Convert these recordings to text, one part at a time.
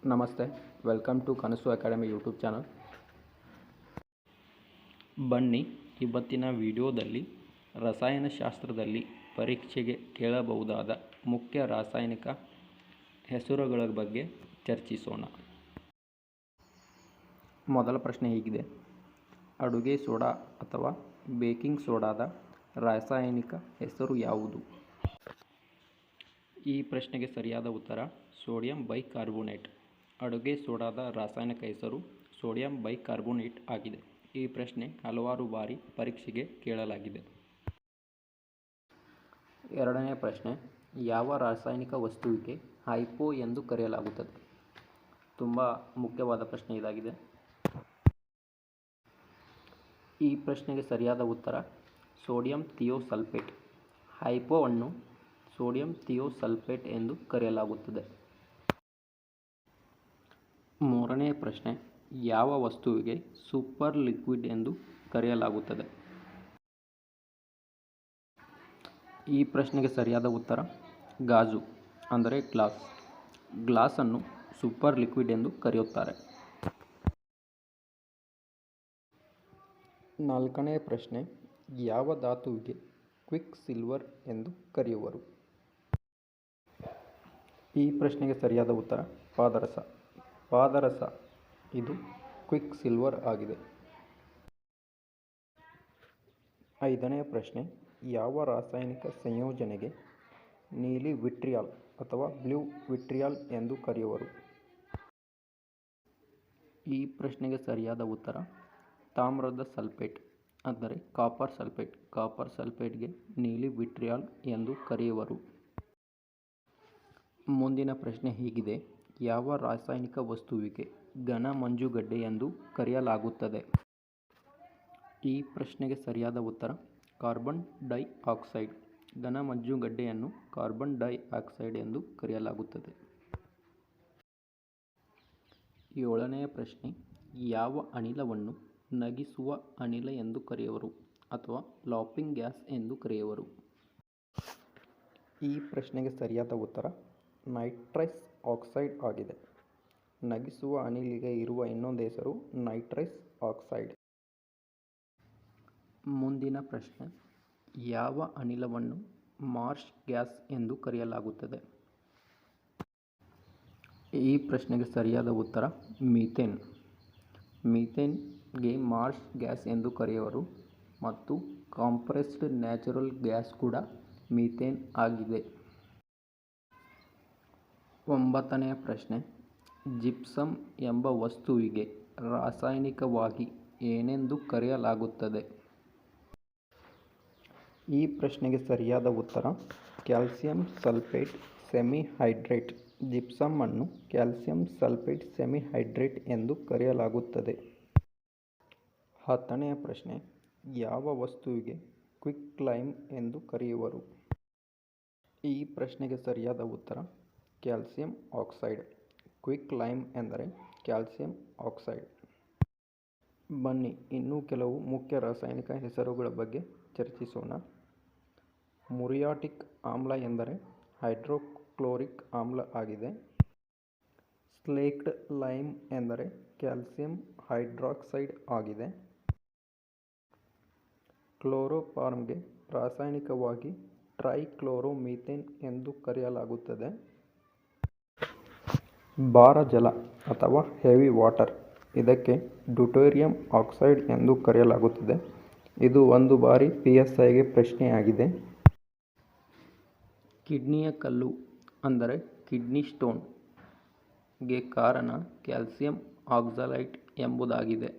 ನಮಸ್ತೆ, welcome to ಕನಸು academy YouTube channel. ಬನ್ನಿ, ಇವತ್ತಿನ ವಿಡಿಯೋದಲ್ಲಿ ರಸಾಯನಶಾಸ್ತ್ರದಲ್ಲಿ ಪರೀಕ್ಷೆಗೆ ಕೇಳಬಹುದಾದ ಮುಖ್ಯ ರಾಸಾಯನಿಕ ಹೆಸರುಗಳ ಬಗ್ಗೆ ಚರ್ಚಿಸೋಣ. ಮೊದಲ ಪ್ರಶ್ನೆ ಹೀಗಿದೆ: ಅಡುಗೆ ಸೋಡಾ ಅಥವಾ ಬೇಕಿಂಗ್ ಸೋಡಾದ ರಾಸಾಯನಿಕ ಹೆಸರು ಯಾವುದು? ಈ ಪ್ರಶ್ನೆಗೆ ಸರಿಯಾದ ಉತ್ತರ ಸೋಡಿಯಂ ಬೈಕಾರ್ಬೋನೇಟ್. ಅಡುಗೆ ಸೋಡಾದ ರಾಸಾಯನಿಕ ಹೆಸರು ಸೋಡಿಯಂ ಬೈಕಾರ್ಬೋನೇಟ್ ಆಗಿದೆ. ಈ ಪ್ರಶ್ನೆ ಹಲವಾರು ಬಾರಿ ಪರೀಕ್ಷೆಗೆ ಕೇಳಲಾಗಿದೆ. ಎರಡನೇ ಪ್ರಶ್ನೆ: ಯಾವ ರಾಸಾಯನಿಕ ವಸ್ತುವಿಗೆ ಹೈಪೋ ಎಂದು ಕರೆಯಲಾಗುತ್ತದೆ? ತುಂಬ ಮುಖ್ಯವಾದ ಪ್ರಶ್ನೆ ಇದಾಗಿದೆ. ಈ ಪ್ರಶ್ನೆಗೆ ಸರಿಯಾದ ಉತ್ತರ ಸೋಡಿಯಂ ಥಿಯೋಸಲ್ಫೇಟ್. ಹೈಪೋವನ್ನು ಸೋಡಿಯಂ ಥಿಯೋಸಲ್ಫೇಟ್ ಎಂದು ಕರೆಯಲಾಗುತ್ತದೆ. ಮೂರನೇ ಪ್ರಶ್ನೆ: ಯಾವ ವಸ್ತುವಿಗೆ ಸೂಪರ್ ಲಿಕ್ವಿಡ್ ಎಂದು ಕರೆಯಲಾಗುತ್ತದೆ? ಈ ಪ್ರಶ್ನೆಗೆ ಸರಿಯಾದ ಉತ್ತರ ಗಾಜು ಅಂದರೆ ಗ್ಲಾಸ್. ಗ್ಲಾಸನ್ನು ಸೂಪರ್ ಲಿಕ್ವಿಡ್ ಎಂದು ಕರೆಯುತ್ತಾರೆ. ನಾಲ್ಕನೇ ಪ್ರಶ್ನೆ: ಯಾವ ಧಾತುವಿಗೆ ಕ್ವಿಕ್ ಸಿಲ್ವರ್ ಎಂದು ಕರೆಯುವರು? ಈ ಪ್ರಶ್ನೆಗೆ ಸರಿಯಾದ ಉತ್ತರ ಪಾದರಸ. ಪಾದರಸ ಇದು ಕ್ವಿಕ್ ಸಿಲ್ವರ್ ಆಗಿದೆ. ಐದನೇ ಪ್ರಶ್ನೆ: ಯಾವ ರಾಸಾಯನಿಕ ಸಂಯೋಜನೆಗೆ ನೀಲಿ ವಿಟ್ರಿಯಾಲ್ ಅಥವಾ ಬ್ಲೂ ವಿಟ್ರಿಯಾಲ್ ಎಂದು ಕರೆಯುವರು? ಈ ಪ್ರಶ್ನೆಗೆ ಸರಿಯಾದ ಉತ್ತರ ತಾಮ್ರದ ಸಲ್ಫೇಟ್ ಅಂದರೆ ಕಾಪರ್ ಸಲ್ಫೇಟ್. ಕಾಪರ್ ಸಲ್ಫೇಟ್ಗೆ ನೀಲಿ ವಿಟ್ರಿಯಾಲ್ ಎಂದು ಕರೆಯುವರು. ಮುಂದಿನ ಪ್ರಶ್ನೆ ಹೀಗಿದೆ: ಯಾವ ರಾಸಾಯನಿಕ ವಸ್ತುವಿಗೆ ಘನ ಮಂಜುಗಡ್ಡೆ ಎಂದು ಕರೆಯಲಾಗುತ್ತದೆ? ಈ ಪ್ರಶ್ನೆಗೆ ಸರಿಯಾದ ಉತ್ತರ ಕಾರ್ಬನ್ ಡೈ ಆಕ್ಸೈಡ್. ಘನ ಮಂಜುಗಡ್ಡೆಯನ್ನು ಕಾರ್ಬನ್ ಡೈ ಆಕ್ಸೈಡ್ ಎಂದು ಕರೆಯಲಾಗುತ್ತದೆ. ಏಳನೆಯ ಪ್ರಶ್ನೆ: ಯಾವ ಅನಿಲವನ್ನು ನಗಿಸುವ ಅನಿಲ ಎಂದು ಕರೆಯುವರು ಅಥವಾ ಲಾಫಿಂಗ್ ಗ್ಯಾಸ್ ಎಂದು ಕರೆಯುವರು? ಈ ಪ್ರಶ್ನೆಗೆ ಸರಿಯಾದ ಉತ್ತರ ನೈಟ್ರಸ್ ಆಕ್ಸೈಡ್ ಆಗಿದೆ. ನಗಿಸುವ ಅನಿಲಿಗೆ ಇರುವ ಇನ್ನೊಂದು ಹೆಸರು ನೈಟ್ರಸ್ ಆಕ್ಸೈಡ್. ಮುಂದಿನ ಪ್ರಶ್ನೆ: ಯಾವ ಅನಿಲವನ್ನು ಮಾರ್ಷ್ ಗ್ಯಾಸ್ ಎಂದು ಕರೆಯಲಾಗುತ್ತದೆ? ಈ ಪ್ರಶ್ನೆಗೆ ಸರಿಯಾದ ಉತ್ತರ ಮೀಥೇನ್. ಮೀಥೇನ್ಗೆ ಮಾರ್ಷ್ ಗ್ಯಾಸ್ ಎಂದು ಕರೆಯುವರು ಮತ್ತು ಕಾಂಪ್ರೆಸ್ಡ್ ನ್ಯಾಚುರಲ್ ಗ್ಯಾಸ್ ಕೂಡ ಮೀಥೇನ್ ಆಗಿದೆ. ಒಂಬತ್ತನೆಯ ಪ್ರಶ್ನೆ: ಜಿಪ್ಸಮ್ ಎಂಬ ವಸ್ತುವಿಗೆ ರಾಸಾಯನಿಕವಾಗಿ ಏನೆಂದು ಕರೆಯಲಾಗುತ್ತದೆ? ಈ ಪ್ರಶ್ನೆಗೆ ಸರಿಯಾದ ಉತ್ತರ ಕ್ಯಾಲ್ಸಿಯಂ ಸಲ್ಫೇಟ್ ಸೆಮಿಹೈಡ್ರೇಟ್. ಜಿಪ್ಸಮ್ ಅನ್ನು ಕ್ಯಾಲ್ಸಿಯಂ ಸಲ್ಫೇಟ್ ಸೆಮಿಹೈಡ್ರೇಟ್ ಎಂದು ಕರೆಯಲಾಗುತ್ತದೆ. ಹತ್ತನೆಯ ಪ್ರಶ್ನೆ: ಯಾವ ವಸ್ತುವಿಗೆ ಕ್ವಿಕ್ ಲೈಮ್ ಎಂದು ಕರೆಯುವರು? ಈ ಪ್ರಶ್ನೆಗೆ ಸರಿಯಾದ ಉತ್ತರ ಕ್ಯಾಲ್ಸಿಯಂ ಆಕ್ಸೈಡ್. ಕ್ವಿಕ್ ಲೈಮ್ ಎಂದರೆ ಕ್ಯಾಲ್ಸಿಯಂ ಆಕ್ಸೈಡ್. ಬನ್ನಿ, ಇನ್ನೂ ಕೆಲವು ಮುಖ್ಯ ರಾಸಾಯನಿಕ ಹೆಸರುಗಳ ಬಗ್ಗೆ ಚರ್ಚಿಸೋಣ. ಮುರಿಯಾಟಿಕ್ ಆಮ್ಲ ಎಂದರೆ ಹೈಡ್ರೋಕ್ಲೋರಿಕ್ ಆಮ್ಲ ಆಗಿದೆ. ಸ್ಲೇಕ್ಡ್ ಲೈಮ್ ಎಂದರೆ ಕ್ಯಾಲ್ಸಿಯಂ ಹೈಡ್ರಾಕ್ಸೈಡ್ ಆಗಿದೆ. ಕ್ಲೋರೋಫಾರ್ಮ್ಗೆ ರಾಸಾಯನಿಕವಾಗಿ ಟ್ರೈಕ್ಲೋರೋಮೀಥೇನ್ ಎಂದು ಕರೆಯಲಾಗುತ್ತದೆ. ಭಾರ ಜಲ ಅಥವಾ ಹೆವಿ ವಾಟರ್, ಇದಕ್ಕೆ ಡ್ಯೂಟೇರಿಯಂ ಆಕ್ಸೈಡ್ ಎಂದು ಕರೆಯಲಾಗುತ್ತದೆ. ಇದು ಒಂದು ಬಾರಿ PSIಗೆ ಪ್ರಶ್ನೆಯಾಗಿದೆ. ಕಿಡ್ನಿಯ ಕಲ್ಲು ಅಂದರೆ ಕಿಡ್ನಿ ಸ್ಟೋನ್ ಗೆ ಕಾರಣ ಕ್ಯಾಲ್ಸಿಯಂ ಆಕ್ಸಲೇಟ್ ಎಂಬುದಾಗಿದೆ.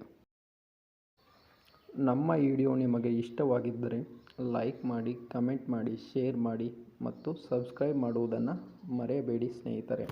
ನಮ್ಮ ವಿಡಿಯೋ ನಿಮಗೆ ಇಷ್ಟವಾಗಿದ್ದರೆ ಲೈಕ್ ಮಾಡಿ, ಕಮೆಂಟ್ ಮಾಡಿ, ಶೇರ್ ಮಾಡಿ ಮತ್ತು ಸಬ್ಸ್ಕ್ರೈಬ್ ಮಾಡುವುದನ್ನು ಮರೆಯಬೇಡಿ ಸ್ನೇಹಿತರೆ.